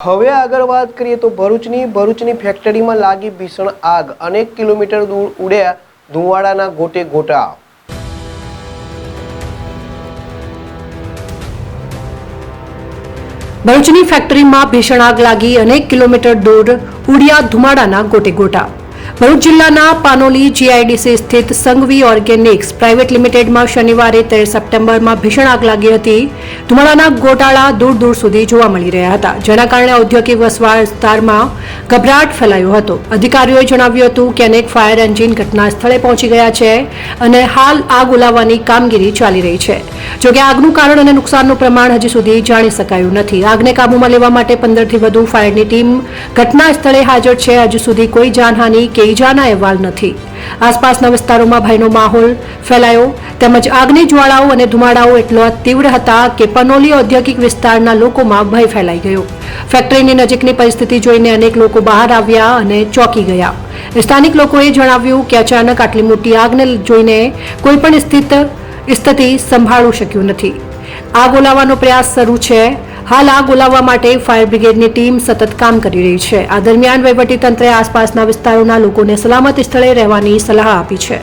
હવે આગળ વાત કરીએ તો ભરૂચની ફેક્ટરીમાં લાગી ભીષણ આગ, અનેક કિલોમીટર દૂર ઉડ્યા ધુવાડાના ગોટે ગોટા। ભરૂચની ફેક્ટરીમાં ભીષણ આગ લાગી, અનેક કિલોમીટર દૂર ઉડ્યા ધુમાડાના ગોટે ગોટા। ભરૂચ જિલ્લાના પાનોલી જીઆઈડીસી સ્થિત સંઘવી ઓર્ગેનિક્સ પ્રાઇવેટ લિમિટેડમાં શનિવારે 13 સપ્ટેમ્બરમાં ભીષણ આગ લાગી હતી। ધુમાડાના ગોટાળા દૂર દૂર સુધી જોવા મળી રહ્યા હતા, જેના કારણે ઔદ્યોગિક વસવાટ વિસ્તારમાં ગભરાટ ફેલાયો હતો। અધિકારીઓએ જણાવ્યું હતું કે અનેક ફાયર એન્જિન ઘટના સ્થળે પહોંચી ગયા છે અને હાલ આગ ઓલવવાની કામગીરી ચાલી રહી છે। જોકે આગનું કારણ અને નુકસાનનું પ્રમાણ હજી સુધી જાણી શકાયું નથી। આગને કાબૂમાં લેવા માટે 15થી વધુ ફાયરની ટીમ ઘટના સ્થળે હાજર છે। હજુ સુધી કોઈ જાનહાનિ કે ઈજાના અહેવાલ નથી। આસપાસના વિસ્તારોમાં ભયનો માહોલ ફેલાયો, તેમજ આગની જ્વાળાઓ અને ધુમાડાઓ એટલા તીવ્ર હતા કે પનોલી ઔદ્યોગિક વિસ્તારના લોકોમાં ભય ફેલાઈ ગયો। ફેક્ટરીની નજીકની પરિસ્થિતિ જોઈને અનેક લોકો બહાર આવ્યા અને ચોંકી ગયા। સ્થાનિક લોકોએ જણાવ્યું કે અચાનક આટલી મોટી આગને જોઈને કોઈ પણ સ્થિતિ સંભાળવું શક્યું નથી। આગ ઓલવવાનો પ્રયાસ શરૂ છે। હાલ આગ ઓલવવા માટે ફાયર બ્રિગેડની ટીમ સતત કામ કરી રહી છે। આ દરમિયાન વહીવટીતંત્રે આસપાસના વિસ્તારોના લોકોને સલામત સ્થળે રહેવાની સલાહ આપી છે।